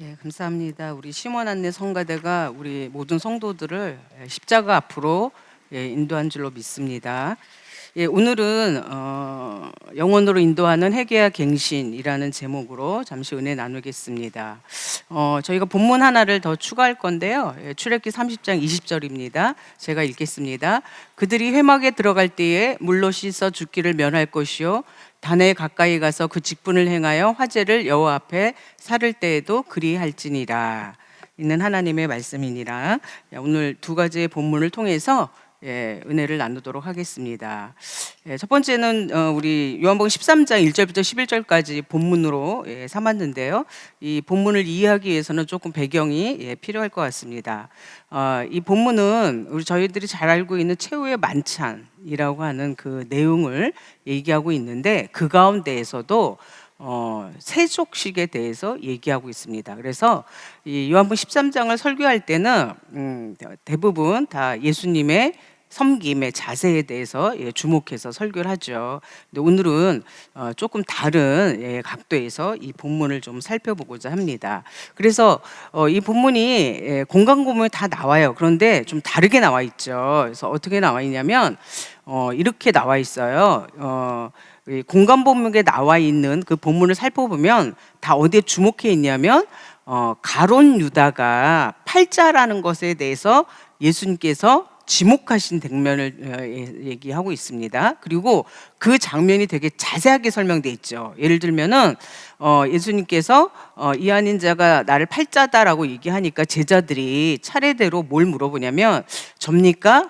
예, 감사합니다. 우리 심원 안내 성가대가 우리 모든 성도들을 십자가 앞으로 인도한 줄로 믿습니다. 예, 오늘은 영혼으로 인도하는 회개와 갱신이라는 제목으로 잠시 은혜 나누겠습니다. 저희가 본문 하나를 더 추가할 건데요. 출애굽기 30장 20절입니다. 제가 읽겠습니다. 그들이 회막에 들어갈 때에 물로 씻어 죽기를 면할 것이요 단에 가까이 가서 그 직분을 행하여 화제를 여호와 앞에 살을 때에도 그리할지니라. 있는 하나님의 말씀이니라. 오늘 두 가지의 본문을 통해서 은혜를 나누도록 하겠습니다. 첫 번째는 우리 요한복음 13장 1절부터 11절까지 본문으로 삼았는데요. 이 본문을 이해하기 위해서는 조금 배경이 필요할 것 같습니다. 이 본문은 우리 저희들이 잘 알고 있는 최후의 만찬이라고 하는 그 내용을 얘기하고 있는데, 그 가운데에서도 세족식에 대해서 얘기하고 있습니다. 그래서 이 요한복음 13장을 설교할 때는 대부분 다 예수님의 섬김의 자세에 대해서 주목해서 설교를 하죠. 근데 오늘은 조금 다른 각도에서 이 본문을 좀 살펴보고자 합니다. 그래서 이 본문이 공간고문에 다 나와요. 그런데 좀 다르게 나와 있죠. 그래서 어떻게 나와 있냐면 이렇게 나와 있어요. 공간본문에 나와 있는 그 본문을 살펴보면 다 어디에 주목해 있냐면 가룟 유다가 팔자라는 것에 대해서 예수님께서 지목하신 장면을 얘기하고 있습니다. 그리고 그 장면이 되게 자세하게 설명되어 있죠. 예를 들면은 예수님께서 이 아닌 자가 나를 팔자다라고 얘기하니까 제자들이 차례대로 뭘 물어보냐면 접니까?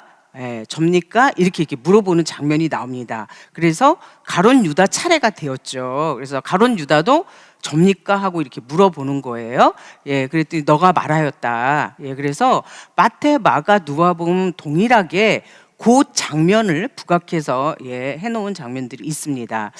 접니까? 이렇게 물어보는 장면이 나옵니다. 그래서 가룟 유다 차례가 되었죠. 그래서 가룟 유다도 접니까? 하고 이렇게 물어보는 거예요. 그랬더니 너가 말하였다. 그래서 마태, 마가, 누가복음 동일하게 그 장면을 부각해서 해놓은 장면들이 있습니다.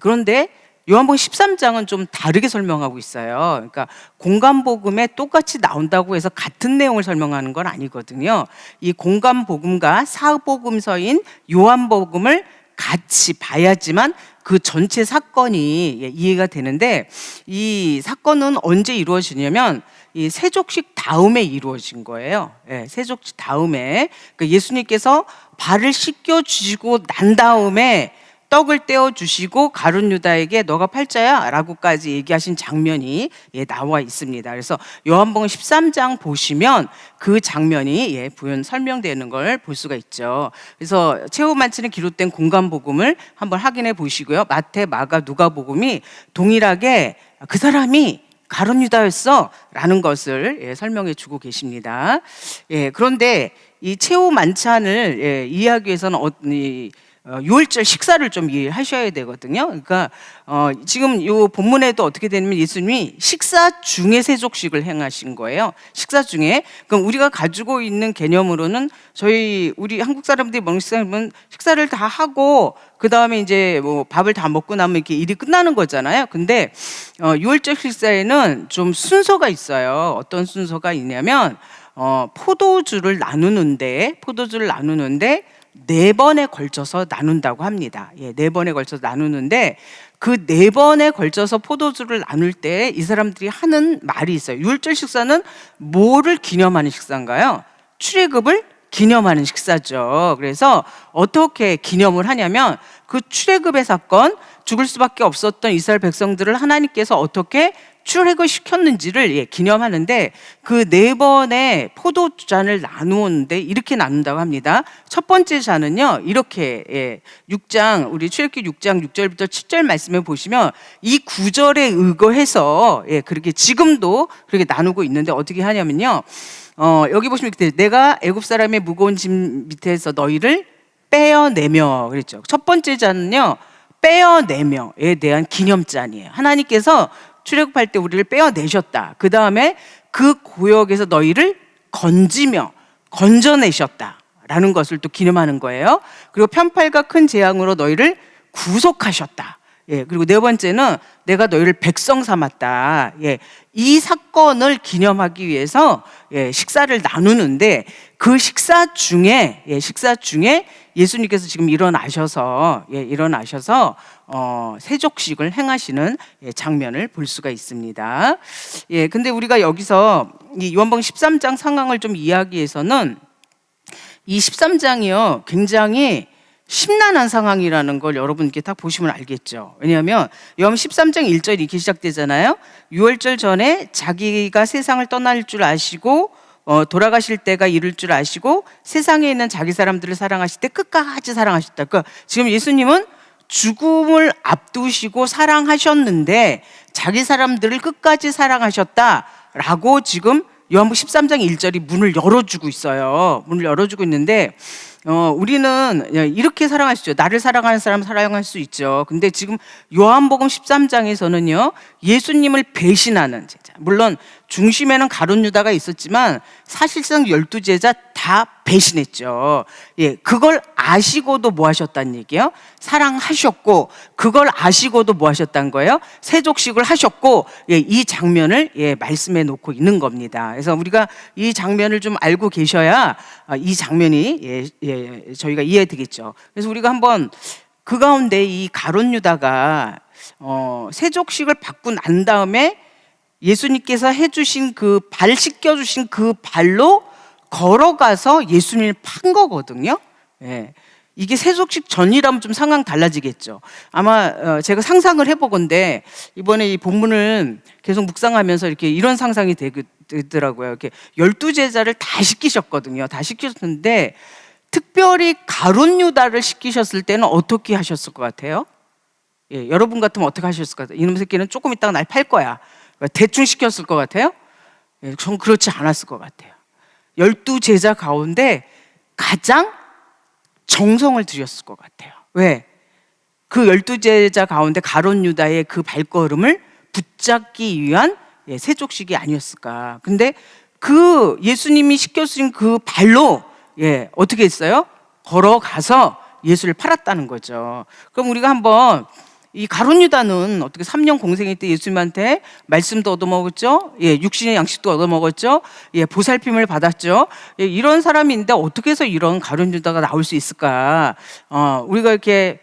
그런데 요한복음 13장은 좀 다르게 설명하고 있어요. 그러니까 공간복음에 똑같이 나온다고 해서 같은 내용을 설명하는 건 아니거든요. 이 공간복음과 사복음서인 요한복음을 같이 봐야지만 그 전체 사건이 이해가 되는데, 이 사건은 언제 이루어지냐면 이 세족식 다음에 이루어진 거예요. 세족식 다음에 예수님께서 발을 씻겨 주시고 난 다음에 떡을 떼어 주시고 가룟 유다에게 너가 팔자야 라고까지 얘기하신 장면이 나와 있습니다. 그래서 요한복음 13장 보시면 그 장면이 부연 설명되는 걸 볼 수가 있죠. 그래서 최후 만찬에 기록된 공간복음을 한번 확인해 보시고요. 마태, 마가, 누가복음이 동일하게 그 사람이 가룟 유다였어 라는 것을 설명해 주고 계십니다. 그런데 이 최후 만찬을 이해하기 위해서는 유월절 식사를 좀 이해하셔야 되거든요. 그러니까 지금 이 본문에도 어떻게 되냐면 예수님이 식사 중에 세족식을 행하신 거예요. 식사 중에. 그럼 우리가 가지고 있는 개념으로는 우리 한국 사람들이 먹는 식사는 식사를 다 하고 그 다음에 이제 뭐 밥을 다 먹고 나면 이렇게 일이 끝나는 거잖아요. 근데 유월절 식사에는 좀 순서가 있어요. 어떤 순서가 있냐면 포도주를 나누는데 4번에 걸쳐서 나눈다고 합니다. 4번에 걸쳐서 나누는데 그 4번에 걸쳐서 포도주를 나눌 때 이 사람들이 하는 말이 있어요. 유월절 식사는 뭐를 기념하는 식사인가요? 출애굽을 기념하는 식사죠. 그래서 어떻게 기념을 하냐면 그 출애굽의 사건, 죽을 수밖에 없었던 이스라엘 백성들을 하나님께서 어떻게 출애굽을 시켰는지를 기념하는데, 그 4번의 포도잔을 나누었는데 이렇게 나눈다고 합니다. 첫 번째 잔은요, 이렇게 6장 우리 출애굽기 6장 6절부터 7절 말씀에 보시면 이 구절에 의거해서 그렇게 지금도 그렇게 나누고 있는데, 어떻게 하냐면요, 여기 보시면 내가 애굽 사람의 무거운 짐 밑에서 너희를 빼어내며 그랬죠. 첫 번째 잔은요, 빼어내며에 대한 기념잔이에요. 하나님께서 출애굽할 때 우리를 빼어내셨다. 그 다음에 그 구역에서 너희를 건져내셨다라는 것을 또 기념하는 거예요. 그리고 편팔과 큰 재앙으로 너희를 구속하셨다. 그리고 네 번째는 내가 너희를 백성 삼았다. 이 사건을 기념하기 위해서 식사를 나누는데, 그 식사 중에 예수님께서 지금 일어나셔서 세족식을 행하시는 장면을 볼 수가 있습니다. 근데 우리가 여기서 이 요한복음 13장 상황을 좀 이해하기 위해서는 이 13장이요 굉장히 심란한 상황이라는 걸 여러분께 딱 보시면 알겠죠. 왜냐하면 요한복음 13장 1절이 이렇게 시작되잖아요. 유월절 전에 자기가 세상을 떠날 줄 아시고 돌아가실 때가 이를 줄 아시고 세상에 있는 자기 사람들을 사랑하실 때 끝까지 사랑하셨다. 그러니까 지금 예수님은 죽음을 앞두시고 사랑하셨는데 자기 사람들을 끝까지 사랑하셨다라고 지금 요한복음 13장 1절이 문을 열어주고 있어요. 문을 열어주고 있는데 우리는 이렇게 사랑하시죠. 나를 사랑하는 사람 사랑할 수 있죠. 근데 지금 요한복음 13장에서는요 예수님을 배신하는 제자, 물론 중심에는 가룟 유다가 있었지만 사실상 12제자 다 배신했죠. 그걸 아시고도 뭐 하셨다는 얘기예요? 사랑하셨고, 그걸 아시고도 뭐 하셨다는 거예요? 세족식을 하셨고, 이 장면을 말씀해 놓고 있는 겁니다. 그래서 우리가 이 장면을 좀 알고 계셔야 이 장면이 저희가 이해되겠죠. 그래서 우리가 한번 그 가운데 이 가룟 유다가 세족식을 받고 난 다음에 예수님께서 해주신 그 발 씻겨주신 그 발로 걸어가서 예수님을 판 거거든요. 이게 세족식 전이라면 좀 상황 달라지겠죠. 아마 제가 상상을 해보건데 이번에 이 본문을 계속 묵상하면서 이렇게 이런 상상이 되더라고요. 이렇게 12제자를 다 시키셨거든요. 다 시키셨는데 특별히 가룟 유다를 시키셨을 때는 어떻게 하셨을 것 같아요? 여러분 같으면 어떻게 하셨을 것 같아요? 이놈 새끼는 조금 있다가 날 팔 거야. 대충 시켰을 것 같아요? 전 그렇지 않았을 것 같아요. 12제자 가운데 가장 정성을 들였을 것 같아요. 왜? 그 12제자 가운데 가룟 유다의 그 발걸음을 붙잡기 위한 세족식이 아니었을까. 근데 그 예수님이 시켜주신 그 발로 어떻게 했어요? 걸어가서 예수를 팔았다는 거죠. 그럼 우리가 한번 이 가룟 유다는 어떻게 3년 공생일 때 예수님한테 말씀도 얻어먹었죠. 육신의 양식도 얻어먹었죠. 보살핌을 받았죠. 이런 사람인데 어떻게 해서 이런 가룟 유다가 나올 수 있을까? 우리가 이렇게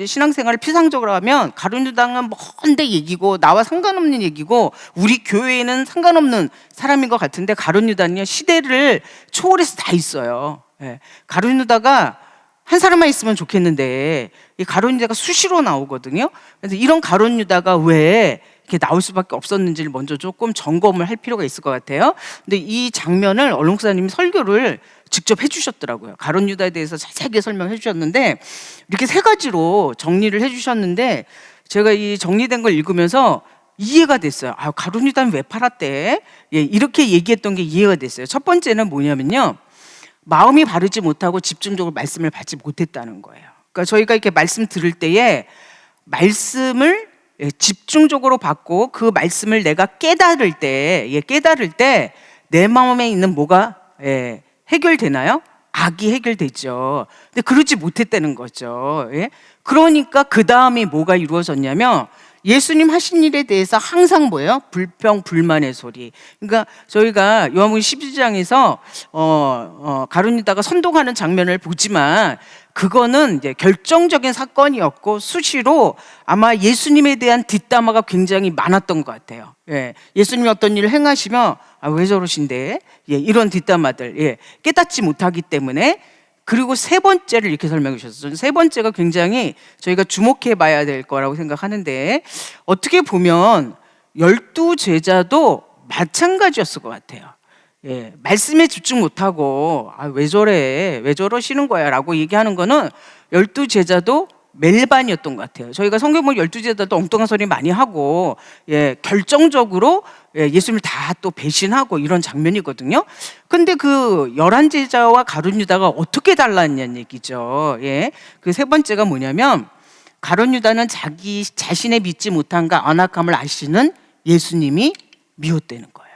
신앙생활을 피상적으로 하면 가룟 유다는 먼데 얘기고 나와 상관없는 얘기고 우리 교회에는 상관없는 사람인 것 같은데 가룟 유다는요 시대를 초월해서 다 있어요. 가룟 유다가 한 사람만 있으면 좋겠는데 이 가룟 유다가 수시로 나오거든요. 그래서 이런 가룟 유다가 왜 이렇게 나올 수밖에 없었는지를 먼저 조금 점검을 할 필요가 있을 것 같아요. 근데 이 장면을 얼룩사님이 설교를 직접 해주셨더라고요. 가룟 유다에 대해서 자세하게 설명해 주셨는데 이렇게 세 가지로 정리를 해주셨는데 제가 이 정리된 걸 읽으면서 이해가 됐어요. 가룟 유다는 왜 팔았대? 이렇게 얘기했던 게 이해가 됐어요. 첫 번째는 뭐냐면요. 마음이 바르지 못하고 집중적으로 말씀을 받지 못했다는 거예요. 그러니까 저희가 이렇게 말씀 들을 때에 말씀을 집중적으로 받고 그 말씀을 내가 깨달을 때 내 마음에 있는 뭐가 해결되나요? 악이 해결되죠. 근데 그러지 못했다는 거죠. 그러니까 그 다음에 뭐가 이루어졌냐면 예수님 하신 일에 대해서 항상 뭐예요? 불평, 불만의 소리. 그러니까 저희가 요한복음 12장에서 가룟 유다가 선동하는 장면을 보지만 그거는 이제 결정적인 사건이었고 수시로 아마 예수님에 대한 뒷담화가 굉장히 많았던 것 같아요. 예수님이 어떤 일을 행하시면 왜 저러신데? 이런 뒷담화들 깨닫지 못하기 때문에. 그리고 세 번째를 이렇게 설명해 주셨어요. 세 번째가 굉장히 저희가 주목해 봐야 될 거라고 생각하는데 어떻게 보면 12제자도 마찬가지였을 것 같아요. 말씀에 집중 못하고 왜 저래? 왜 저러시는 거야? 라고 얘기하는 거는 12제자도 멜반이었던 것 같아요. 저희가 성경 보면 12제자도 엉뚱한 소리 많이 하고 결정적으로 예수님을 다 또 배신하고 이런 장면이거든요. 근데 그 11제자와 가룟 유다가 어떻게 달랐냐는 얘기죠. 그 세 번째가 뭐냐면 가룟 유다는 자기 자신의 믿지 못함과 안악함을 아시는 예수님이 미웠다는 거예요.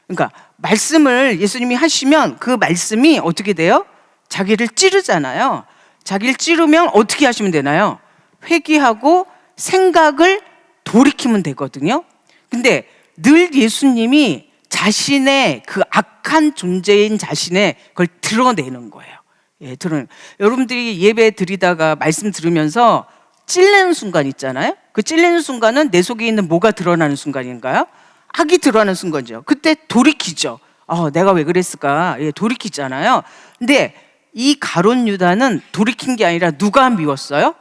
그러니까 말씀을 예수님이 하시면 그 말씀이 어떻게 돼요? 자기를 찌르잖아요. 자기를 찌르면 어떻게 하시면 되나요? 회개하고 생각을 돌이키면 되거든요. 근데 늘 예수님이 자신의 그 악한 존재인 자신의 그걸 드러내는 거예요. 여러분들이 예배 드리다가 말씀 들으면서 찔리는 순간 있잖아요. 그 찔리는 순간은 내 속에 있는 뭐가 드러나는 순간인가요? 악이 드러나는 순간이죠. 그때 돌이키죠. 내가 왜 그랬을까? 돌이키잖아요. 근데 이 가룟 유다는 돌이킨 게 아니라 누가 미웠어요?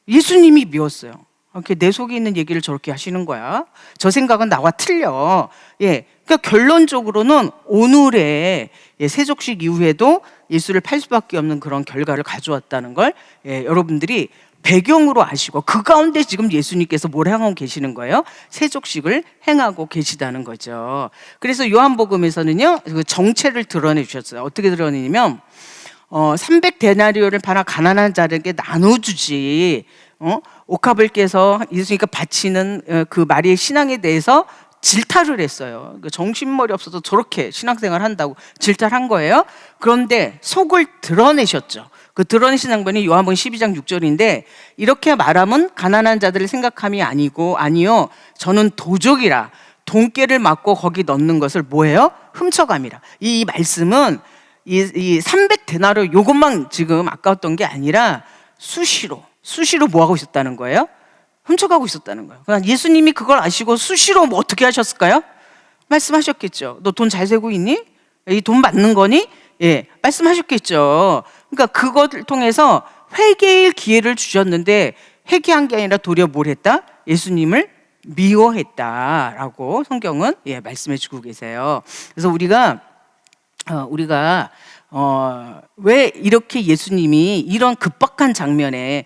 예수님이 미웠어요. 이렇게 내 속에 있는 얘기를 저렇게 하시는 거야. 저 생각은 나와 틀려. 그러니까 결론적으로는 오늘의 세족식 이후에도 예수를 팔 수밖에 없는 그런 결과를 가져왔다는 걸 여러분들이 배경으로 아시고, 그 가운데 지금 예수님께서 뭘 행하고 계시는 거예요? 세족식을 행하고 계시다는 거죠. 그래서 요한복음에서는요, 그 정체를 드러내 주셨어요. 어떻게 드러내냐면 300데나리온을 팔아 가난한 자에게 나눠주지. 옥합을 깨서 예수님께 바치는 그 마리의 신앙에 대해서 질타를 했어요. 정신머리 없어서 저렇게 신앙생활 한다고 질타한 거예요. 그런데 속을 드러내셨죠. 그 드러내신 장면이 요한복음 12장 6절인데, 이렇게 말함은 가난한 자들을 생각함이 아니요 저는 도적이라 돈깨를 맞고 거기 넣는 것을 뭐예요? 훔쳐감이라. 이 말씀은 이 300데나리온 요것만 지금 아까웠던 게 아니라 수시로 뭐 하고 있었다는 거예요? 훔쳐가고 있었다는 거예요. 그러니까 예수님이 그걸 아시고 수시로 뭐 어떻게 하셨을까요? 말씀하셨겠죠. 너 돈 잘 세고 있니? 이 돈 맞는 거니? 말씀하셨겠죠. 그러니까 그것을 통해서 회개의 기회를 주셨는데, 회개한 게 아니라 도리어 뭘 했다? 예수님을 미워했다라고 성경은 말씀해 주고 계세요. 그래서 우리가 왜 이렇게 예수님이 이런 급박한 장면에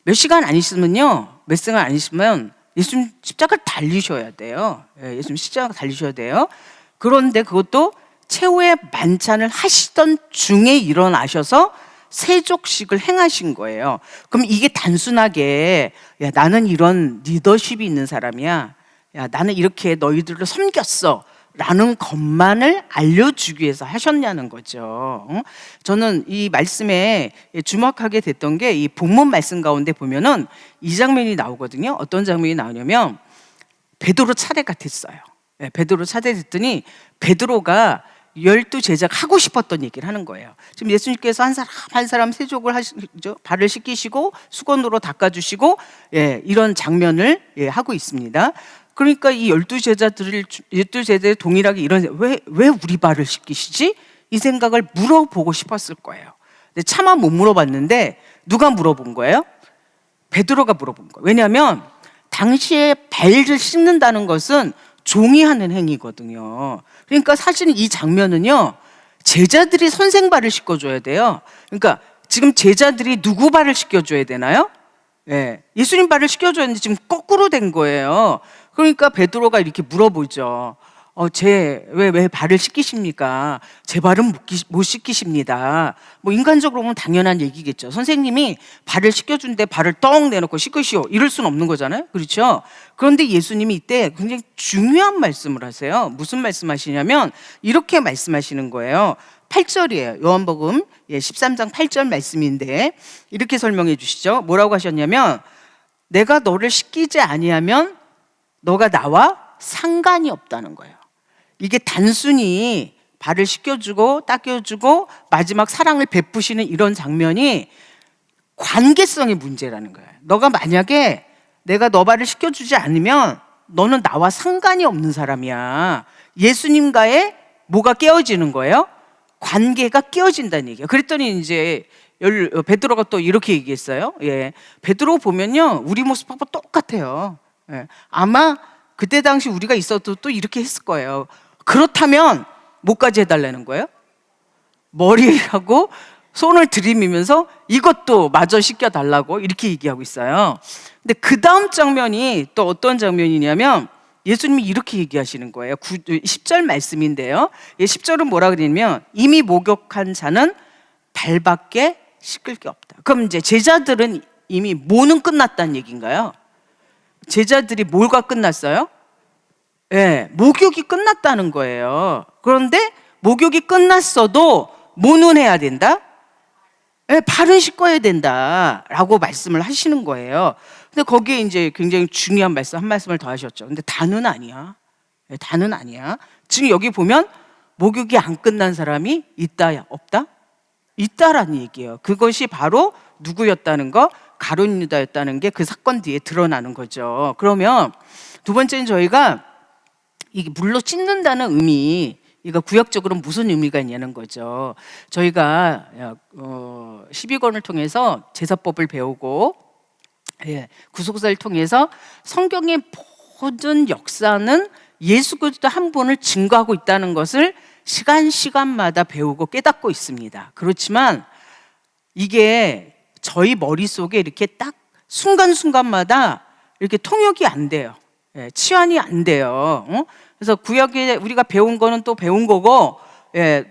몇 시간 안 있으면 예수님 십자가를 달리셔야 돼요. 예수님 십자가 달리셔야 돼요. 그런데 그것도 최후의 만찬을 하시던 중에 일어나셔서 세족식을 행하신 거예요. 그럼 이게 단순하게 나는 이런 리더십이 있는 사람이야, 나는 이렇게 너희들을 섬겼어 라는 것만을 알려주기 위해서 하셨냐는 거죠. 저는 이 말씀에 주목하게 됐던 게, 이 본문 말씀 가운데 보면은 이 장면이 나오거든요. 어떤 장면이 나오냐면 베드로 차례가 됐어요. 베드로 차례 됐더니 베드로가 12제자가 하고 싶었던 얘기를 하는 거예요. 지금 예수님께서 한 사람 세족을 하시죠. 발을 씻기시고 수건으로 닦아주시고 이런 장면을 하고 있습니다. 그러니까 이 12제자들이 동일하게 왜 우리 발을 씻기시지? 이 생각을 물어보고 싶었을 거예요. 근데 차마 못 물어봤는데 누가 물어본 거예요? 베드로가 물어본 거예요. 왜냐하면 당시에 발을 씻는다는 것은 종이 하는 행위거든요. 그러니까 사실은 이 장면은요, 제자들이 선생 발을 씻겨줘야 돼요. 그러니까 지금 제자들이 누구 발을 씻겨줘야 되나요? 예수님 발을 씻겨줘야 되는데 지금 거꾸로 된 거예요. 그러니까 베드로가 이렇게 물어보죠. 왜 발을 씻기십니까? 제 발은 못 씻기십니다. 뭐 인간적으로 보면 당연한 얘기겠죠. 선생님이 발을 씻겨준데 발을 떡 내놓고 씻으시오, 이럴 수는 없는 거잖아요. 그렇죠? 그런데 예수님이 이때 굉장히 중요한 말씀을 하세요. 무슨 말씀하시냐면 이렇게 말씀하시는 거예요. 8절이에요. 요한복음 13장 8절 말씀인데 이렇게 설명해 주시죠. 뭐라고 하셨냐면, 내가 너를 씻기지 아니하면 너가 나와 상관이 없다는 거예요. 이게 단순히 발을 씻겨주고 닦여주고 마지막 사랑을 베푸시는 이런 장면이 관계성의 문제라는 거예요. 너가 만약에 내가 너 발을 씻겨주지 않으면 너는 나와 상관이 없는 사람이야. 예수님과의 뭐가 깨어지는 거예요? 관계가 깨어진다는 얘기예요. 그랬더니 이제 베드로가 또 이렇게 얘기했어요. 베드로 보면요, 우리 모습하고 똑같아요. 아마 그때 당시 우리가 있어도 또 이렇게 했을 거예요. 그렇다면 뭐까지 해달라는 거예요? 머리하고 손을 들이미면서 이것도 마저 씻겨달라고 이렇게 얘기하고 있어요. 근데 그 다음 장면이 또 어떤 장면이냐면 예수님이 이렇게 얘기하시는 거예요. 10절 말씀인데요. 10절은 뭐라 그러냐면, 이미 목욕한 자는 발밖에 씻을 게 없다. 그럼 이제 제자들은 이미 뭐는 끝났다는 얘기인가요? 제자들이 뭘가 끝났어요? 목욕이 끝났다는 거예요. 그런데 목욕이 끝났어도 뭐는 해야 된다? 발은 씻어야 된다라고 말씀을 하시는 거예요. 근데 거기에 이제 굉장히 중요한 한 말씀을 더 하셨죠. 근데 다는 아니야. 다는 아니야. 지금 여기 보면 목욕이 안 끝난 사람이 있다, 없다? 있다라는 얘기예요. 그것이 바로 누구였다는 거, 가룟 유다였다는 게 그 사건 뒤에 드러나는 거죠. 그러면 두 번째는 저희가 이게 물로 씻는다는 의미, 이거 구약적으로 무슨 의미가 있냐는 거죠. 저희가 12권을 통해서 제사법을 배우고, 구속사를 통해서 성경의 모든 역사는 예수 그리스도 한 분을 증거하고 있다는 것을 시간마다 배우고 깨닫고 있습니다. 그렇지만 이게 저희 머릿속에 이렇게 딱 순간순간마다 이렇게 통역이 안 돼요. 치환이 안 돼요. 그래서 구약에 우리가 배운 거는 또 배운 거고,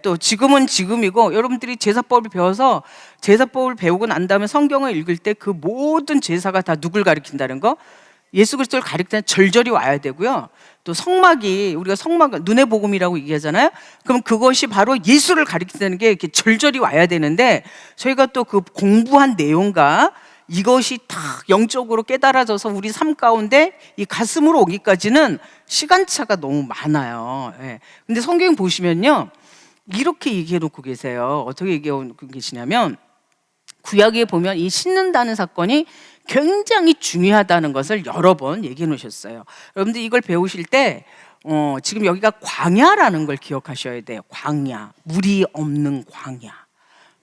또 지금은 지금이고, 여러분들이 제사법을 배워서 제사법을 배우고 난 다음에 성경을 읽을 때 그 모든 제사가 다 누굴 가리킨다는 거, 예수 그리스도를 가리키는 절절히 와야 되고요. 또 성막이, 우리가 성막 눈의 복음이라고 얘기하잖아요. 그럼 그것이 바로 예수를 가리킨다는 게 이렇게 절절히 와야 되는데, 저희가 또 그 공부한 내용과 이것이 다 영적으로 깨달아져서 우리 삶 가운데 이 가슴으로 오기까지는 시간차가 너무 많아요. 근데 성경 보시면요, 이렇게 얘기해 놓고 계세요. 어떻게 얘기해 놓고 계시냐면, 구약에 보면 이 씻는다는 사건이 굉장히 중요하다는 것을 여러 번 얘기해 놓으셨어요. 여러분들 이걸 배우실 때 지금 여기가 광야라는 걸 기억하셔야 돼요. 광야, 물이 없는 광야.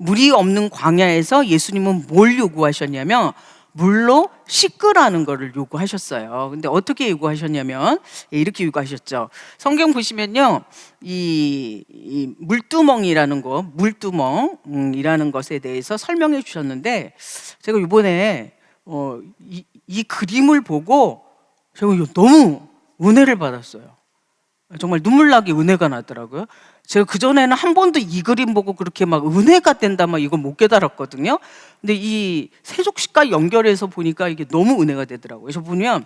물이 없는 광야에서 예수님은 뭘 요구하셨냐면 물로 씻으라는 것을 요구하셨어요. 근데 어떻게 요구하셨냐면 이렇게 요구하셨죠. 성경 보시면요, 이 물두멍이라는 거, 물두멍이라는 것에 대해서 설명해 주셨는데, 제가 이번에 이 그림을 보고 제가 너무 은혜를 받았어요. 정말 눈물 나게 은혜가 나더라고요. 제가 그전에는 한 번도 이 그림 보고 그렇게 막 은혜가 된다 막 이걸 못 깨달았거든요. 근데 이 세속시과 연결해서 보니까 이게 너무 은혜가 되더라고요. 그래서 보면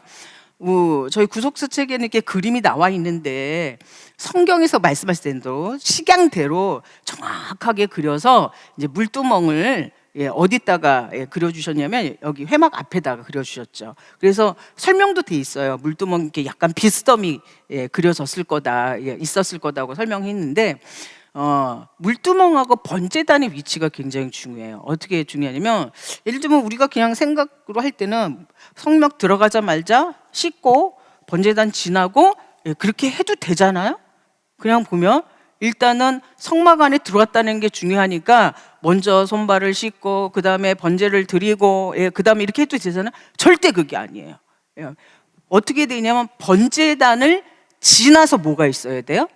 저희 구속사 책에는 이렇게 그림이 나와 있는데, 성경에서 말씀하신 대로 식양대로 정확하게 그려서 이제 물두멍을 어디다가 그려주셨냐면 여기 회막 앞에다가 그려주셨죠. 그래서 설명도 돼 있어요. 물두멍 이렇게 약간 비스듬히 그려졌을 거다, 있었을 거다고 설명했는데, 물두멍하고 번제단의 위치가 굉장히 중요해요. 어떻게 중요하냐면, 예를 들면 우리가 그냥 생각으로 할 때는 성막 들어가자마자 씻고 번제단 지나고 그렇게 해도 되잖아요. 그냥 보면 일단은 성막 안에 들어왔다는 게 중요하니까 먼저 손발을 씻고 그 다음에 번제를 드리고 그 다음에 이렇게 해도 되잖아요. 절대 그게 아니에요. 어떻게 되냐면 번제단을 지나서 뭐가 있어야 돼요?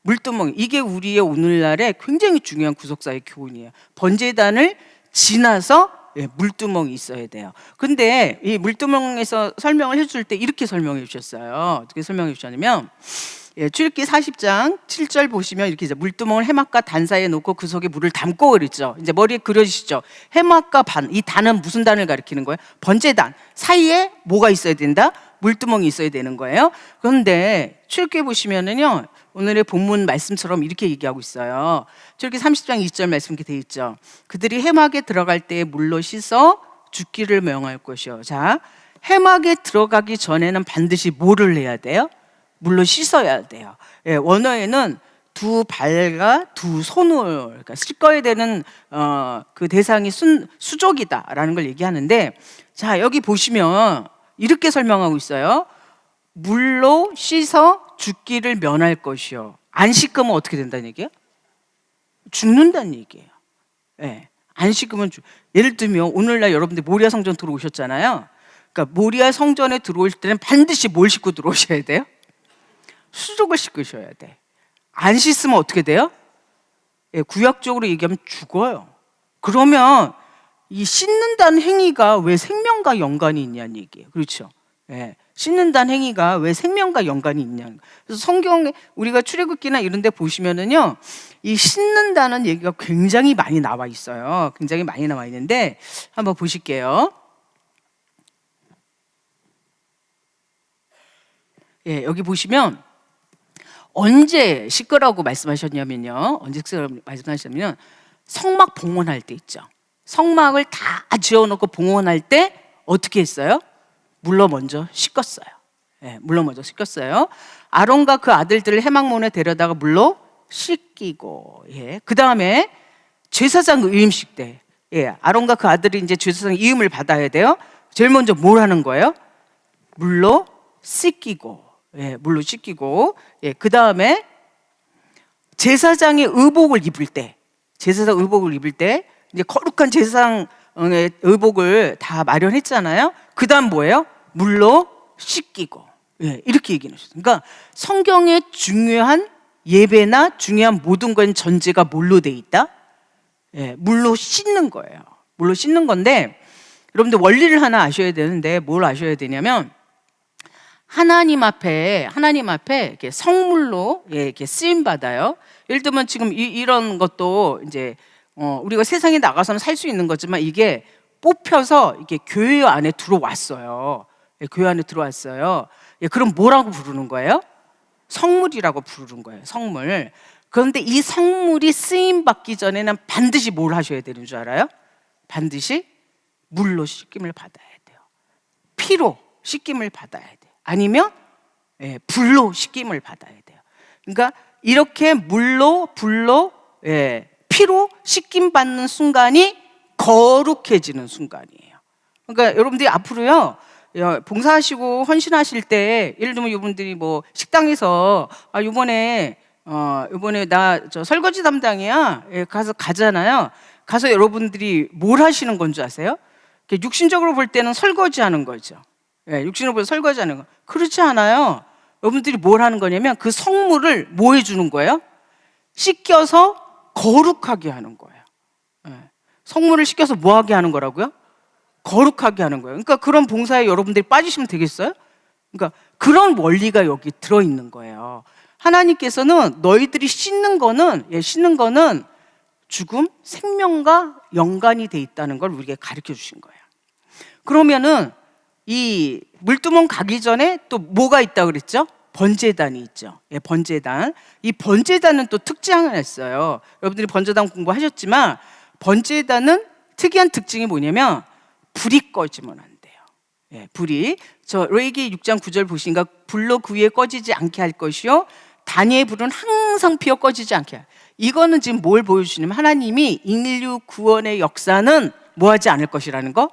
물두멍. 이게 우리의 오늘날의 굉장히 중요한 구속사의 교훈이에요. 번제단을 지나서 물두멍이 있어야 돼요. 근데 이 물두멍에서 설명을 해줄 때 이렇게 설명해 주셨어요. 어떻게 설명해 주셨냐면, 출애굽기 40장 7절 보시면 이렇게 이제 물두멍을 해막과 단 사이에 놓고 그 속에 물을 담고 그랬죠. 이제 머리에 그려지시죠. 해막과 이 단은 무슨 단을 가리키는 거예요? 번제단 사이에 뭐가 있어야 된다? 물두멍이 있어야 되는 거예요. 그런데 출애굽기 보시면은요, 오늘의 본문 말씀처럼 이렇게 얘기하고 있어요. 출애굽기 30장 20절 말씀 이렇게 돼 있죠. 그들이 해막에 들어갈 때 물로 씻어 죽기를 명할 것이요. 자, 해막에 들어가기 전에는 반드시 뭐를 해야 돼요? 물로 씻어야 돼요. 원어에는 두 발과 두 손을, 그러니까 씻어야 되는 그 대상이 수족이다라는 걸 얘기하는데, 자, 여기 보시면 이렇게 설명하고 있어요. 물로 씻어 죽기를 면할 것이요. 안 씻으면 어떻게 된다는 얘기예요? 죽는다는 얘기예요. 안 씻으면 예를 들면 오늘날 여러분들 모리아 성전 들어오셨잖아요. 그러니까 모리아 성전에 들어올 때는 반드시 뭘 씻고 들어오셔야 돼요? 수족을 씻으셔야 돼. 안 씻으면 어떻게 돼요? 구약적으로 얘기하면 죽어요. 그러면 이 씻는다는 행위가 왜 생명과 연관이 있냐는 얘기예요. 그렇죠? 씻는다는 행위가 왜 생명과 연관이 있냐는. 그래서 성경에 우리가 출애굽기나 이런 데 보시면은요, 이 씻는다는 얘기가 굉장히 많이 나와 있어요. 굉장히 많이 나와 있는데 한번 보실게요. 여기 보시면 언제 씻으라고 말씀하셨냐면요. 언제 씻으라고 말씀하셨냐면 성막 봉헌할 때 있죠. 성막을 다 지어놓고 봉헌할 때 어떻게 했어요? 물로 먼저 씻었어요. 물로 먼저 씻었어요. 아론과 그 아들들을 해막문에 데려다가 물로 씻기고, 그 다음에 제사장 의임식 때, 아론과 그 아들이 이제 제사장 이음을 받아야 돼요. 제일 먼저 뭘 하는 거예요? 물로 씻기고, 물로 씻기고, 그 다음에 제사장의 의복을 입을 때, 제사장 의복을 입을 때, 이제 거룩한 제사장의 의복을 다 마련했잖아요. 그 다음 뭐예요? 물로 씻기고. 이렇게 얘기해 주셨어요. 그러니까 성경의 중요한 예배나 중요한 모든 건 전제가 뭘로 돼 있다? 물로 씻는 거예요. 물로 씻는 건데, 여러분들 원리를 하나 아셔야 되는데, 뭘 아셔야 되냐면, 하나님 앞에 이렇게 성물로 이렇게 쓰임 받아요. 예를 들면 지금 이런 것도 이제 우리가 세상에 나가서는 살 수 있는 거지만 이게 뽑혀서 이렇게 교회 안에 들어왔어요. 교회 안에 들어왔어요. 그럼 뭐라고 부르는 거예요? 성물이라고 부르는 거예요. 성물. 그런데 이 성물이 쓰임 받기 전에는 반드시 뭘 하셔야 되는 줄 알아요? 반드시 물로 씻김을 받아야 돼요. 피로 씻김을 받아야 돼요. 아니면 불로 씻김을 받아야 돼요. 그러니까 이렇게 물로, 불로, 피로 씻김 받는 순간이 거룩해지는 순간이에요. 그러니까 여러분들이 앞으로요, 봉사하시고 헌신하실 때, 예를 들면 이분들이 뭐 식당에서 이번에 나 저 설거지 담당이야, 가잖아요. 가서 여러분들이 뭘 하시는 건 줄 아세요? 육신적으로 볼 때는 설거지 하는 거죠. 육신으로 보면 설거지 하는 거. 그렇지 않아요. 여러분들이 뭘 하는 거냐면 그 성물을 뭐 해주는 거예요? 씻겨서 거룩하게 하는 거예요. 성물을 씻겨서 뭐 하게 하는 거라고요? 거룩하게 하는 거예요. 그러니까 그런 봉사에 여러분들이 빠지시면 되겠어요? 그러니까 그런 원리가 여기 들어있는 거예요. 하나님께서는 너희들이 씻는 거는 죽음, 생명과 연관이 돼 있다는 걸 우리에게 가르쳐 주신 거예요. 그러면은 이 물두멍 가기 전에 또 뭐가 있다고 그랬죠? 번제단이 있죠. 번제단. 이 번제단은 또 특징이 하나 있어요. 여러분들이 번제단 공부하셨지만 번제단은 특이한 특징이 뭐냐면 불이 꺼지면 안 돼요. 불이. 저 레위기 6장 9절 보시니까 불로 그 위에 꺼지지 않게 할 것이요 단위의 불은 항상 피어 꺼지지 않게 할. 이거는 지금 뭘 보여주시냐면 하나님이 인류 구원의 역사는 뭐하지 않을 것이라는 거?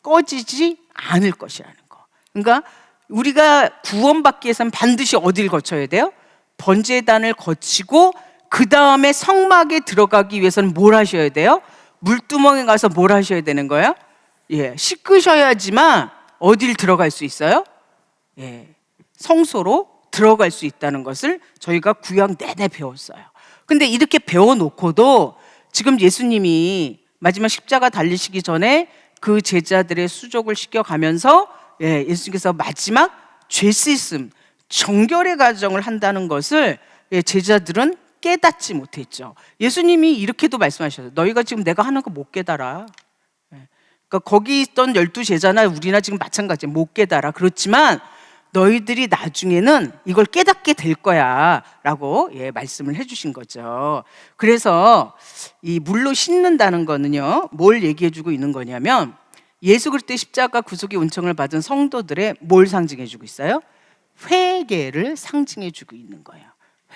꺼지지 않을 것이라는 거. 그러니까 우리가 구원받기 위해서는 반드시 어디를 거쳐야 돼요? 번제단을 거치고 그 다음에 성막에 들어가기 위해서는 뭘 하셔야 돼요? 물두멍에 가서 뭘 하셔야 되는 거예요? 씻으셔야지만 어딜 들어갈 수 있어요? 성소로 들어갈 수 있다는 것을 저희가 구약 내내 배웠어요. 근데 이렇게 배워놓고도 지금 예수님이 마지막 십자가 달리시기 전에 그 제자들의 수족을 씻겨가면서 예수님께서 마지막 죄 씻음, 정결의 과정을 한다는 것을 제자들은 깨닫지 못했죠. 예수님이 이렇게도 말씀하셨어요. 너희가 지금 내가 하는 거 못 깨달아. 그러니까 거기 있던 12제자나 우리나 지금 마찬가지예요. 못 깨달아. 그렇지만 너희들이 나중에는 이걸 깨닫게 될 거야 라고 말씀을 해주신 거죠. 그래서 이 물로 씻는다는 거는요, 뭘 얘기해 주고 있는 거냐면 예수 그리스도의 십자가 구속의 은총을 받은 성도들의 뭘 상징해 주고 있어요? 회개를 상징해 주고 있는 거예요.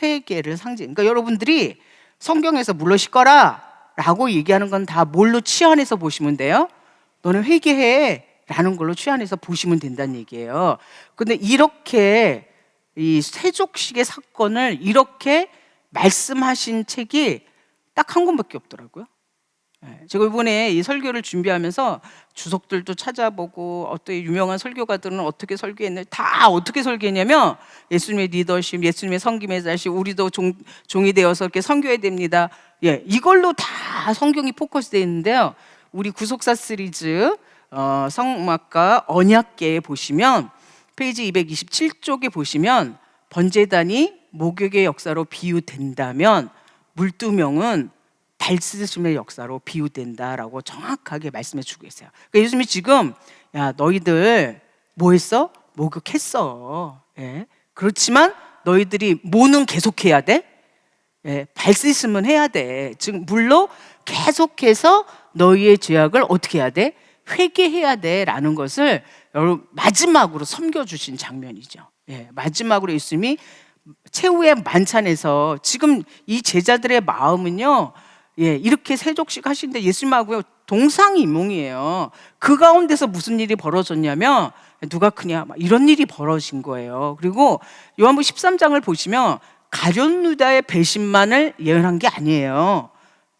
회개를 상징. 그러니까 여러분들이 성경에서 물로 씻거라 라고 얘기하는 건 다 뭘로 치환해서 보시면 돼요? 너는 회개해 라는 걸로 취한해서 보시면 된다는 얘기예요. 근데 이렇게 이 세족식의 사건을 이렇게 말씀하신 책이 딱 한 권밖에 없더라고요. 제가 이번에 이 설교를 준비하면서 주석들도 찾아보고 어떤 유명한 설교가들은 어떻게 설교했는지 다 어떻게 설교했냐면 예수님의 리더십, 예수님의 섬김의 자식, 우리도 종이 되어서 이렇게 선교해야 됩니다. 이걸로 다 성경이 포커스되어 있는데요. 우리 구속사 시리즈 성막과 언약궤에 보시면 페이지 227쪽에 보시면 번제단이 목욕의 역사로 비유된다면 물두멍은 발씻음의 역사로 비유된다라고 정확하게 말씀해 주고 있어요. 그러니까 예수님이 지금 야 너희들 뭐 했어? 목욕했어. 그렇지만 너희들이 뭐는 계속해야 돼? 발씻음은 해야 돼. 즉 물로 계속해서 너희의 죄악을 어떻게 해야 돼? 회개해야 돼라는 것을 여러분 마지막으로 섬겨주신 장면이죠. 마지막으로 예수님이 최후의 만찬에서 지금 이 제자들의 마음은요, 예, 이렇게 세족식 하시는데 예수님하고 동상이몽이에요. 그 가운데서 무슨 일이 벌어졌냐면 누가 크냐 막 이런 일이 벌어진 거예요. 그리고 요한복음 13장을 보시면 가룟 유다의 배신만을 예언한 게 아니에요.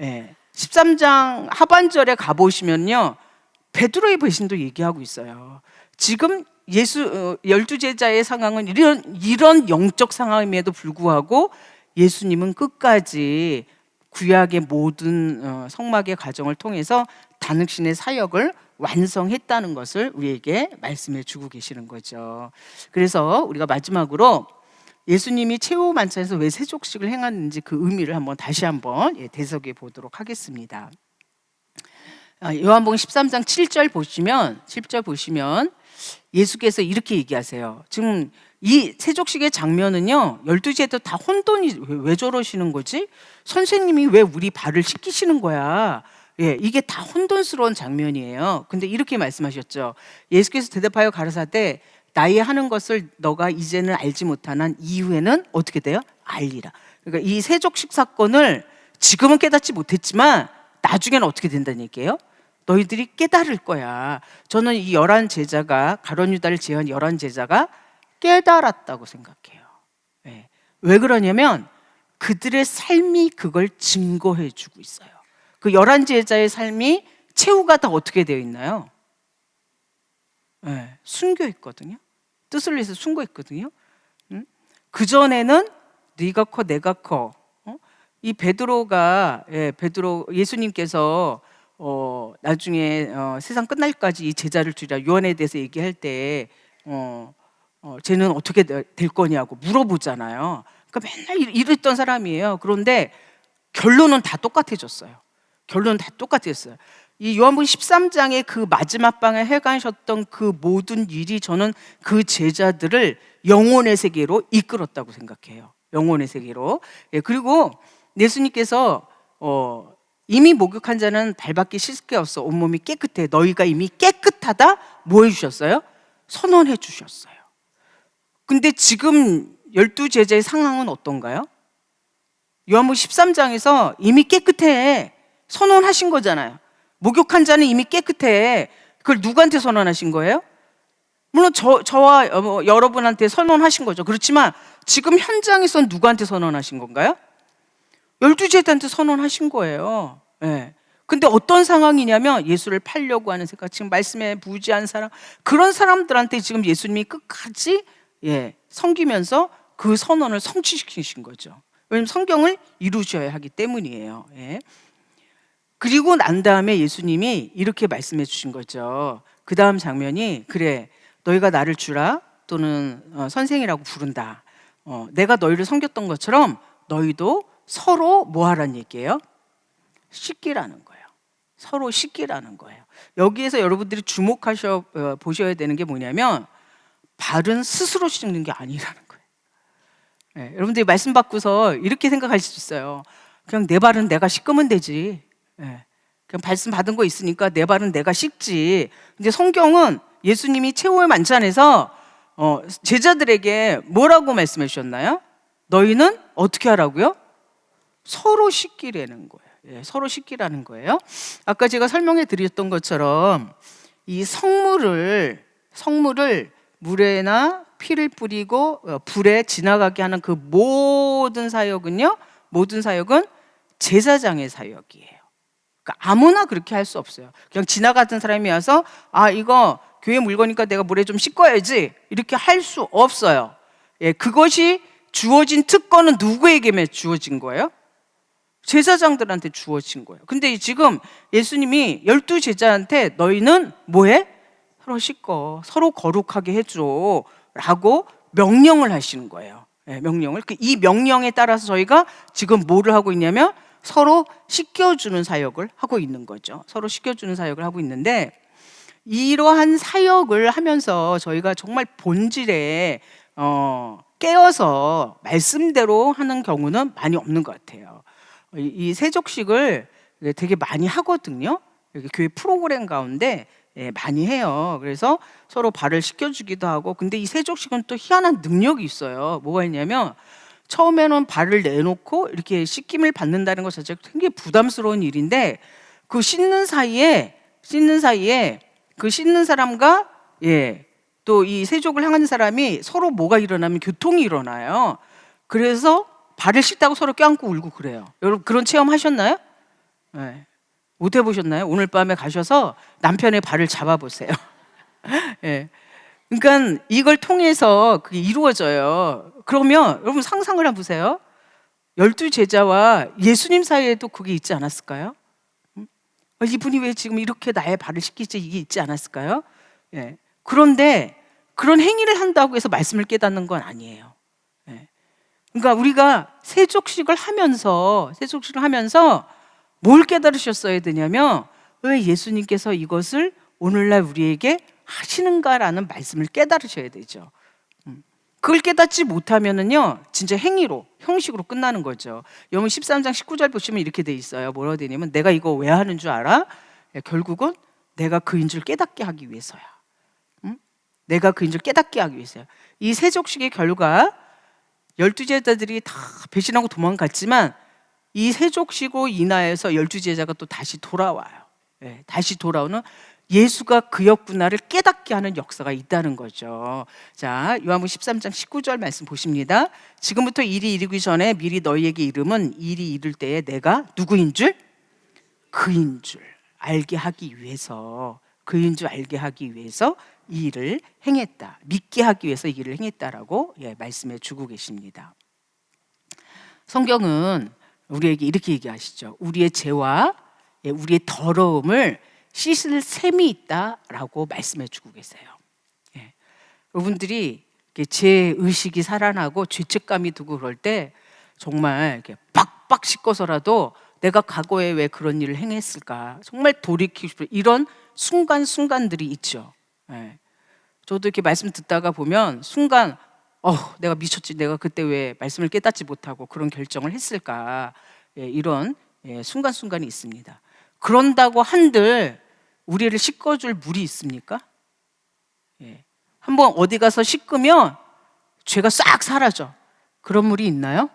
예, 13장 하반절에 가보시면요 베드로의 배신도 얘기하고 있어요. 지금 예수 12제자의 상황은 이런 영적 상황임에도 불구하고 예수님은 끝까지 구약의 모든 성막의 과정을 통해서 단육신의 사역을 완성했다는 것을 우리에게 말씀해 주고 계시는 거죠. 그래서 우리가 마지막으로 예수님이 최후 만찬에서 왜 세족식을 행하는지 그 의미를 다시 한번 되새겨 보도록 하겠습니다. 요한복음 13장 7절 보시면 예수께서 이렇게 얘기하세요. 지금 이 세족식의 장면은요 12제도 다 혼돈이 왜 저러시는 거지? 선생님이 왜 우리 발을 씻기시는 거야? 예, 이게 다 혼돈스러운 장면이에요. 근데 이렇게 말씀하셨죠. 예수께서 대답하여 가라사대 나의 하는 것을 너가 이제는 알지 못하나 이후에는 어떻게 돼요? 알리라. 그러니까 이 세족식 사건을 지금은 깨닫지 못했지만 나중에는 어떻게 된다는 얘기예요? 너희들이 깨달을 거야. 저는 이 11제자가 가룟 유다를 제외한 11제자가 깨달았다고 생각해요. 네. 왜 그러냐면 그들의 삶이 그걸 증거해 주고 있어요. 그 11제자의 삶이 최후가 다 어떻게 되어 있나요? 네. 숨겨 있거든요. 뜻을 위해서 숨겨 있거든요. 그전에는 네가 커 내가 커. 이 베드로가 예수님께서 나중에 세상 끝날까지 이 제자를 두리라 요한에 대해서 얘기할 때 쟤는 어떻게 될 거냐고 물어보잖아요. 그러니까 맨날 이랬던 사람이에요. 그런데 결론은 다 똑같아졌어요. 결론은 다 똑같았어요. 이 요한복음 13장의 그 마지막 방에 행하셨던 그 모든 일이 저는 그 제자들을 영혼의 세계로 이끌었다고 생각해요. 영혼의 세계로. 예, 그리고 예수님께서 이미 목욕한 자는 발밖에 씻을 게 없어 온몸이 깨끗해 너희가 이미 깨끗하다 뭐 해주셨어요? 선언해 주셨어요. 근데 지금 12제자의 상황은 어떤가요? 요한복음 13장에서 이미 깨끗해 선언하신 거잖아요. 목욕한 자는 이미 깨끗해. 그걸 누구한테 선언하신 거예요? 물론 저와 여러분한테 선언하신 거죠. 그렇지만 지금 현장에서는 누구한테 선언하신 건가요? 12제자한테 선언하신 거예요. 네. 근데 어떤 상황이냐면 예수를 팔려고 하는 생각, 지금 말씀에 부지한 사람, 그런 사람들한테 지금 예수님이 끝까지 섬기면서 그 선언을 성취시키신 거죠. 왜냐하면 성경을 이루셔야 하기 때문이에요. 예. 그리고 난 다음에 예수님이 이렇게 말씀해 주신 거죠. 그 다음 장면이 그래 너희가 나를 주라 또는 선생이라고 부른다. 내가 너희를 섬겼던 것처럼 너희도 서로 뭐 하라는 얘기예요? 씻기라는 거예요. 서로 씻기라는 거예요. 여기에서 여러분들이 보셔야 되는 게 뭐냐면 발은 스스로 씻는 게 아니라는 거예요. 네, 여러분들이 말씀 받고서 이렇게 생각할 수 있어요. 그냥 내 발은 내가 씻으면 되지. 네, 그냥 말씀 받은 거 있으니까 내 발은 내가 씻지. 근데 성경은 예수님이 최후의 만찬에서 제자들에게 뭐라고 말씀해 주셨나요? 너희는 어떻게 하라고요? 서로 씻기라는 거예요. 예, 서로 씻기라는 거예요. 아까 제가 설명해 드렸던 것처럼 이 성물을 물에나 피를 뿌리고 불에 지나가게 하는 그 모든 사역은 제사장의 사역이에요. 그러니까 아무나 그렇게 할 수 없어요. 그냥 지나가던 사람이 와서 이거 교회 물건이니까 내가 물에 좀 씻어야지 이렇게 할 수 없어요. 예, 그것이 주어진 특권은 누구에게 주어진 거예요? 제사장들한테 주어진 거예요. 근데 지금 예수님이 12제자한테 너희는 뭐해? 서로 씻고 서로 거룩하게 해줘 라고 명령을 하시는 거예요. 네, 명령을. 이 명령에 따라서 저희가 지금 뭐를 하고 있냐면 서로 씻겨주는 사역을 하고 있는 거죠. 서로 씻겨주는 사역을 하고 있는데 이러한 사역을 하면서 저희가 정말 본질에 깨어서 말씀대로 하는 경우는 많이 없는 것 같아요. 이 세족식을 되게 많이 하거든요. 교회 프로그램 가운데 많이 해요. 그래서 서로 발을 씻겨주기도 하고. 근데 이 세족식은 또 희한한 능력이 있어요. 뭐가 있냐면 처음에는 발을 내놓고 이렇게 씻김을 받는다는 것 자체가 굉장히 부담스러운 일인데, 그 씻는 사이에 그 씻는 사람과 또 이 세족을 향하는 사람이 서로 뭐가 일어나면 교통이 일어나요. 그래서 발을 씻다고 서로 껴안고 울고 그래요. 여러분 그런 체험 하셨나요? 네. 못 해보셨나요? 오늘 밤에 가셔서 남편의 발을 잡아보세요. 예. 그러니까 이걸 통해서 그게 이루어져요. 그러면 여러분 상상을 해보세요. 12제자와 예수님 사이에도 그게 있지 않았을까요? 이분이 왜 지금 이렇게 나의 발을 씻기지, 이게 있지 않았을까요? 예. 그런데 그런 행위를 한다고 해서 말씀을 깨닫는 건 아니에요. 예. 그러니까 우리가 세족식을 하면서 뭘 깨달으셨어야 되냐면, 왜 예수님께서 이것을 오늘날 우리에게 하시는가라는 말씀을 깨달으셔야 되죠. 그걸 깨닫지 못하면은요, 진짜 행위로, 형식으로 끝나는 거죠. 영문 13장 19절 보시면 이렇게 돼 있어요. 뭐라고 되냐면, 내가 이거 왜 하는 줄 알아? 결국은 내가 그인 줄 깨닫게 하기 위해서야. 내가 그인 줄 깨닫게 하기 위해서야. 이 세족식의 결과 12제자들이 다 배신하고 도망갔지만, 이 세족식으로 인하여서 12제자가 또 다시 돌아와요. 다시 돌아오는, 예수가 그였구나를 깨닫게 하는 역사가 있다는 거죠. 자, 요한복음 13장 19절 말씀 보십니다. 지금부터 일이 이르기 전에 미리 너희에게 이름은 일이 이를 때에 내가 누구인 줄? 그인 줄 알게 하기 위해서, 그인 줄 알게 하기 위해서 이 일을 행했다. 믿게 하기 위해서 이 일을 행했다라고 말씀해 주고 계십니다. 성경은 우리에게 이렇게 얘기하시죠. 우리의 죄와 우리의 더러움을 씻을 셈이 있다라고 말씀해 주고 계세요. 여러분들이 제 의식이 살아나고 죄책감이 들고 그럴 때 정말 이렇게 빡빡 씻고서라도 내가 과거에 왜 그런 일을 행했을까, 정말 돌이키고 싶은 이런 순간들이 있죠. 저도 이렇게 말씀 듣다가 보면 순간 내가 미쳤지, 내가 그때 왜 말씀을 깨닫지 못하고 그런 결정을 했을까, 이런 순간이 있습니다. 그런다고 한들 우리를 씻어줄 물이 있습니까? 한번 어디 가서 씻으면 죄가 싹 사라져. 그런 물이 있나요?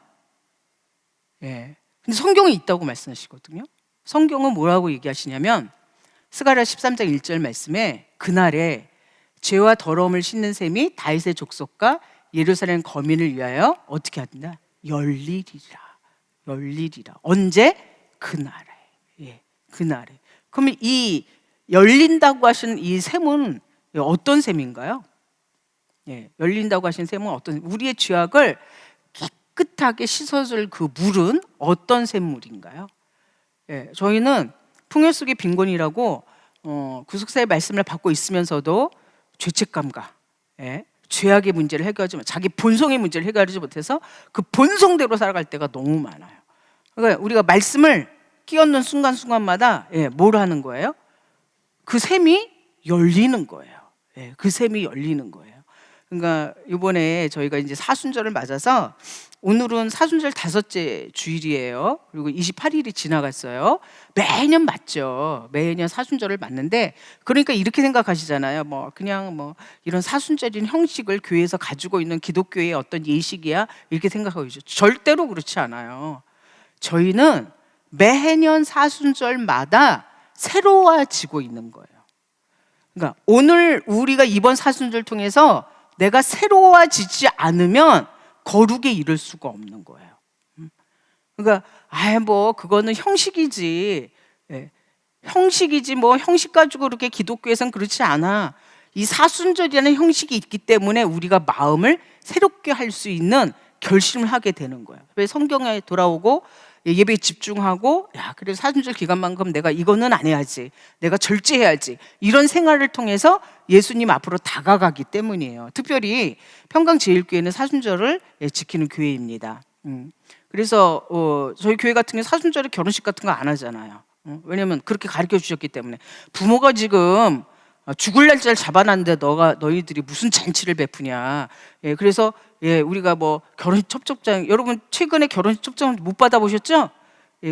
근데 성경에 있다고 말씀하시거든요. 성경은 뭐라고 얘기하시냐면, 스가랴 13장 1절 말씀에 그날에 죄와 더러움을 씻는 셈이 다윗의 족속과 예루살렘 거민을 위하여 어떻게 한다? 열리리라. 언제? 그날에. 그날에. 그러면 이 열린다고 하신 이 셈은 어떤 셈인가요? 열린다고 하신 셈은 어떤, 우리의 죄악을 깨끗하게 씻어줄 그 물은 어떤 샘물인가요? 저희는 풍요 속의 빈곤이라고 구속사의 말씀을 받고 있으면서도 죄책감과 죄악의 문제를 해결하지 못, 자기 본성의 문제를 해결하지 못해서 그 본성대로 살아갈 때가 너무 많아요. 그러니까 우리가 말씀을 끼얹는 순간마다 뭘 하는 거예요? 그 셈이 열리는 거예요. 그 셈이 열리는 거예요. 그러니까 이번에 저희가 이제 사순절을 맞아서, 오늘은 사순절 5째 주일이에요. 그리고 28일이 지나갔어요. 매년 맞죠. 매년 사순절을 맞는데, 그러니까 이렇게 생각하시잖아요. 그냥 이런 사순절인 형식을 교회에서 가지고 있는 기독교의 어떤 예식이야, 이렇게 생각하고 있죠. 절대로 그렇지 않아요. 저희는 매년 사순절마다 새로워지고 있는 거예요. 그러니까 오늘 우리가 이번 사순절 통해서 내가 새로워지지 않으면 거룩에 이를 수가 없는 거예요. 그러니까 그거는 형식이지. 형식이지 형식 가지고 그렇게 기독교에서는 그렇지 않아. 이 사순절이라는 형식이 있기 때문에 우리가 마음을 새롭게 할 수 있는 결심을 하게 되는 거예요. 그래서 성경에 돌아오고 예배에 집중하고, 그래서 사순절 기간만큼 내가 이거는 안 해야지, 내가 절제해야지, 이런 생활을 통해서 예수님 앞으로 다가가기 때문이에요. 특별히 평강제일교회는 사순절을 지키는 교회입니다. 그래서 저희 교회 같은 경우 사순절에 결혼식 같은 거 안 하잖아요. 왜냐면 그렇게 가르쳐 주셨기 때문에. 부모가 지금 죽을 날짜를 잡아놨는데 너희들이 무슨 잔치를 베푸냐. 그래서 우리가 결혼식 첩첩장, 여러분 최근에 결혼식 첩장 못 받아보셨죠?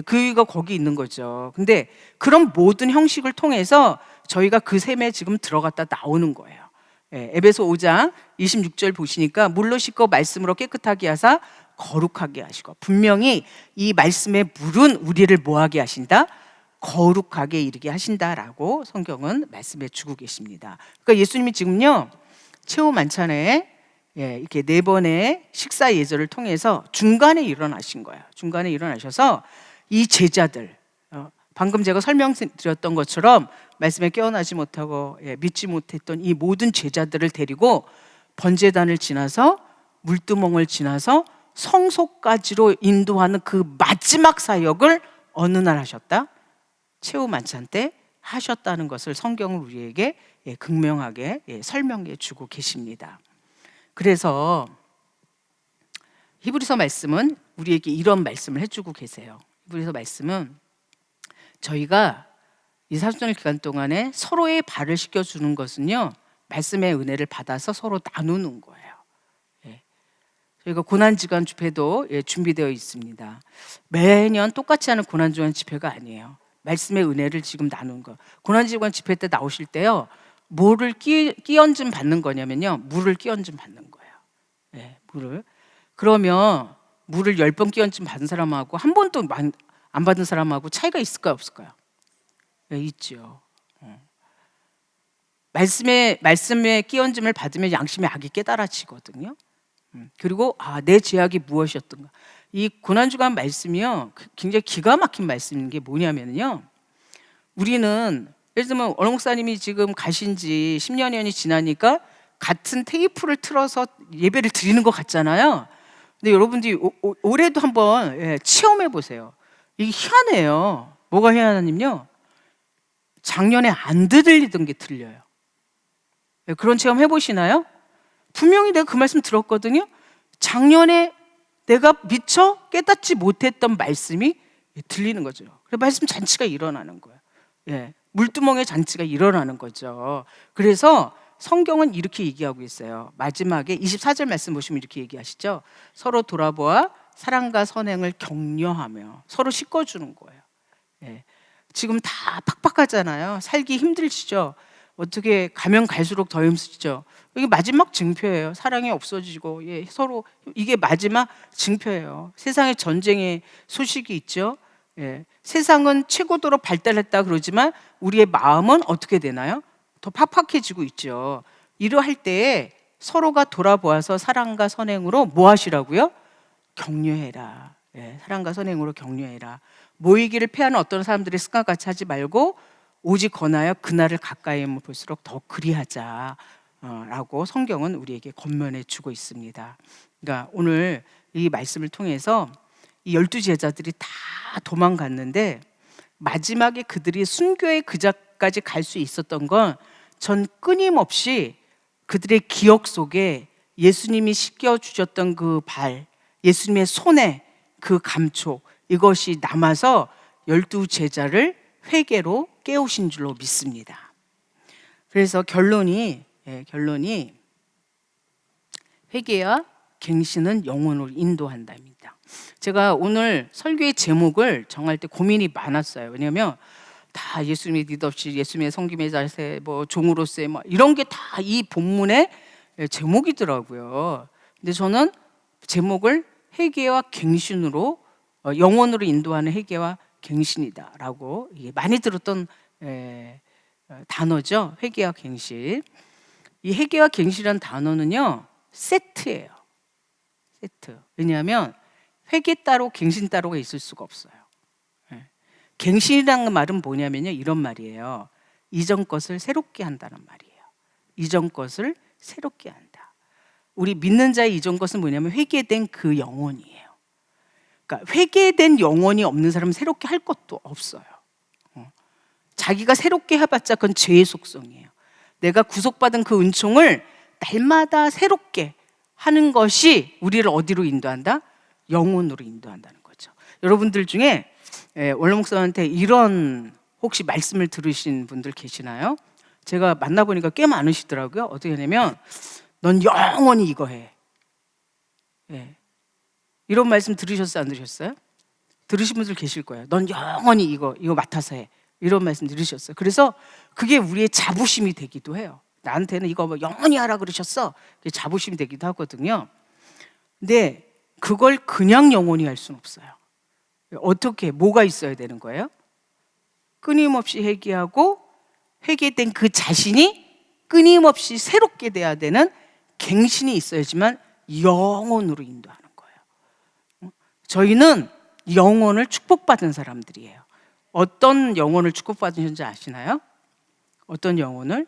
그 이유가 거기 있는 거죠. 근데 그런 모든 형식을 통해서 저희가 그 셈에 지금 들어갔다 나오는 거예요. 에베소 5장 26절 보시니까, 물로 씻고 말씀으로 깨끗하게 하사 거룩하게 하시고, 분명히 이 말씀의 물은 우리를 뭐하게 하신다? 거룩하게 이르게 하신다라고 성경은 말씀해 주고 계십니다. 그러니까 예수님이 지금요 최후 만찬에 이렇게 4번의 식사 예절을 통해서 중간에 일어나신 거예요. 중간에 일어나셔서 이 제자들, 방금 제가 설명드렸던 것처럼 말씀에 깨어나지 못하고 믿지 못했던 이 모든 제자들을 데리고 번제단을 지나서 물두멍을 지나서 성소까지로 인도하는 그 마지막 사역을 어느 날 하셨다? 최후 만찬 때 하셨다는 것을 성경은 우리에게 극명하게 설명해 주고 계십니다. 그래서 히브리서 말씀은 우리에게 이런 말씀을 해주고 계세요. 히브리서 말씀은 저희가 이 40절 기간 동안에 서로의 발을 씻겨주는 것은요 말씀의 은혜를 받아서 서로 나누는 거예요. 저희가 고난주간 집회도 준비되어 있습니다. 매년 똑같이 하는 고난주간 집회가 아니에요. 말씀의 은혜를 지금 나누는 거. 고난주간 집회 때 나오실 때요 뭐를 끼얹음 받는 거냐면요 물을 끼얹음 받는 거예요. 물을. 그러면 물을 10번 끼얹음 받은 사람하고 한 번도 안 받은 사람하고 차이가 있을까요 없을까요? 있죠. 말씀에 끼얹음을 받으면 양심의 악이 깨달아지거든요. 그리고 내 죄악이 무엇이었던가. 이 고난주간 말씀이요 굉장히 기가 막힌 말씀인 게 뭐냐면요 우리는 예를 들면 얼 목사님이 지금 가신 지 10년이 지나니까 같은 테이프를 틀어서 예배를 드리는 것 같잖아요. 근데 여러분들이 올해도 한번 체험해 보세요. 이게 희한해요. 뭐가 희한하냐면요 작년에 안 들리던 게 들려요. 그런 체험 해보시나요? 분명히 내가 그 말씀 들었거든요. 작년에 내가 미처 깨닫지 못했던 말씀이 들리는 거죠. 그래서 말씀 잔치가 일어나는 거예요. 물두멍의 잔치가 일어나는 거죠. 그래서 성경은 이렇게 얘기하고 있어요. 마지막에 24절 말씀 보시면 이렇게 얘기하시죠. 서로 돌아보아 사랑과 선행을 격려하며 서로 씻어주는 거예요. 지금 다 팍팍하잖아요. 살기 힘들시죠. 어떻게 가면 갈수록 더 힘쓰죠. 이게 마지막 징표예요. 사랑이 없어지고 서로 이게 마지막 징표예요. 세상에 전쟁의 소식이 있죠. 세상은 최고도로 발달했다 그러지만 우리의 마음은 어떻게 되나요? 더 팍팍해지고 있죠. 이러할 때 서로가 돌아보아서 사랑과 선행으로 뭐 하시라고요? 격려해라. 사랑과 선행으로 격려해라. 모이기를 패하는 어떤 사람들의 습관 같이 하지 말고 오직 권하여 그날을 가까이 볼수록 더 그리하자 라고 성경은 우리에게 권면해 주고 있습니다. 그러니까 오늘 이 말씀을 통해서 이 12제자들이 다 도망갔는데 마지막에 그들이 순교의 그자까지 갈 수 있었던 건 전 끊임없이 그들의 기억 속에 예수님이 씻겨주셨던 그 발, 예수님의 손에 그 감촉, 이것이 남아서 12제자를 회개로 깨우신 줄로 믿습니다. 그래서 결론이 회개와 갱신은 영혼으로 인도한다입니다. 제가 오늘 설교의 제목을 정할 때 고민이 많았어요. 왜냐하면 다 예수님의 리더십, 예수님의 섬김의 자세, 뭐 종으로서의 뭐 이런 게 다 이 본문의 제목이더라고요. 근데 저는 제목을 회개와 갱신으로 영혼으로 인도하는 회개와 갱신이다라고 많이 들었던 단어죠. 회개와 갱신. 이 회개와 갱신이라는 단어는요 세트예요. 세트. 왜냐하면 회개 따로 갱신 따로가 있을 수가 없어요. 갱신이라는 말은 뭐냐면요 이런 말이에요. 이전 것을 새롭게 한다는 말이에요. 이전 것을 새롭게 한다. 우리 믿는 자의 이전 것은 뭐냐면 회개된 그 영혼이에요. 그러니까 회개된 영혼이 없는 사람은 새롭게 할 것도 없어요. 자기가 새롭게 해봤자 그건 죄의 속성이에요. 내가 구속받은 그 은총을 날마다 새롭게 하는 것이 우리를 어디로 인도한다? 영혼으로 인도한다는 거죠. 여러분들 중에 원로 목사한테 이런 혹시 말씀을 들으신 분들 계시나요? 제가 만나보니까 꽤 많으시더라고요. 어떻게 하냐면 넌 영원히 이거 해. 이런 말씀 들으셨어요? 안 들으셨어요? 들으신 분들 계실 거예요. 넌 영원히 이거 맡아서 해. 이런 말씀 들으셨어요. 그래서 그게 우리의 자부심이 되기도 해요. 나한테는 이거 뭐 영원히 하라 그러셨어. 그게 자부심이 되기도 하거든요. 근데 그걸 그냥 영원히 할 수는 없어요. 어떻게, 뭐가 있어야 되는 거예요? 끊임없이 회개하고 회개된 그 자신이 끊임없이 새롭게 돼야 되는 갱신이 있어야지만 영혼으로 인도하는 거예요. 저희는 영혼을 축복받은 사람들이에요. 어떤 영혼을 축복받으셨는지 아시나요? 어떤 영혼을?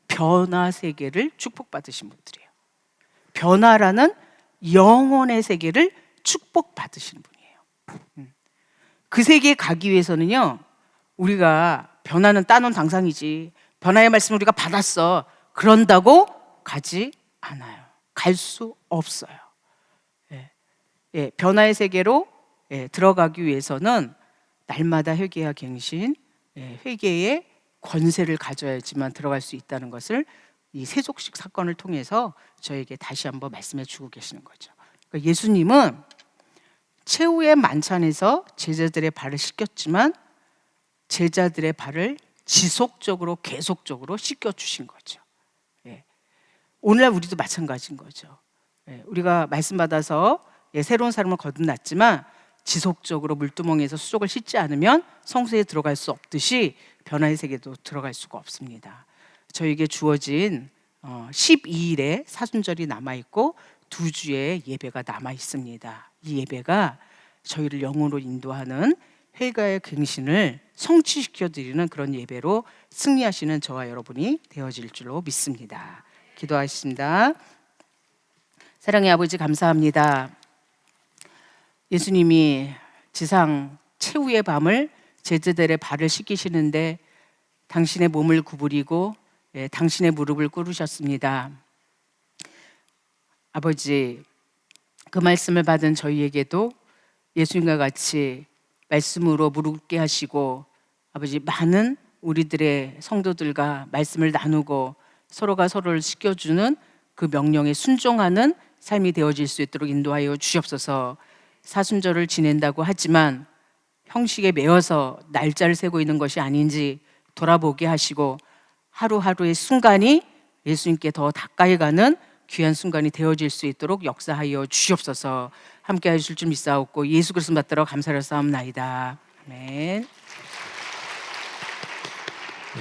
변화 세계를 축복받으신 분들이에요. 변화라는 영혼의 세계를 축복받으시는 분이에요. 그 세계에 가기 위해서는요, 우리가 변화는 따놓은 당상이지, 변화의 말씀을 우리가 받았어, 그런다고 가지 않아요. 갈 수 없어요. 변화의 세계로 들어가기 위해서는 날마다 회개와 갱신, 회개의 권세를 가져야지만 들어갈 수 있다는 것을 이 세속식 사건을 통해서 저에게 다시 한번 말씀해 주고 계시는 거죠. 그러니까 예수님은 최후의 만찬에서 제자들의 발을 씻겼지만 제자들의 발을 지속적으로 계속적으로 씻겨주신 거죠. 오늘날 우리도 마찬가지인 거죠. 우리가 말씀 받아서 새로운 삶을 거듭났지만 지속적으로 물두멍에서 수족을 씻지 않으면 성소에 들어갈 수 없듯이 변화의 세계도 들어갈 수가 없습니다. 저에게 주어진 12일의 사순절이 남아있고 2주의 예배가 남아있습니다. 이 예배가 저희를 영으로 인도하는 회개의 갱신을 성취시켜드리는 그런 예배로 승리하시는 저와 여러분이 되어질 줄로 믿습니다. 기도하겠습니다. 사랑의 아버지, 감사합니다. 예수님이 지상 최후의 밤을 제자들의 발을 씻기시는데 당신의 몸을 구부리고 당신의 무릎을 꿇으셨습니다. 아버지, 그 말씀을 받은 저희에게도 예수님과 같이 말씀으로 무릎 꿇게 하시고 아버지, 많은 우리들의 성도들과 말씀을 나누고 서로가 서로를 씻겨주는 그 명령에 순종하는 삶이 되어질 수 있도록 인도하여 주시옵소서. 사순절을 지낸다고 하지만 형식에 매여서 날짜를 세고 있는 것이 아닌지 돌아보게 하시고 하루하루의 순간이 예수님께 더 가까이 가는 귀한 순간이 되어질 수 있도록 역사하여 주시옵소서. 함께 하실 줄 믿사옵고 예수 그리스도 받들어 감사를 쌓옵나이다. 아멘.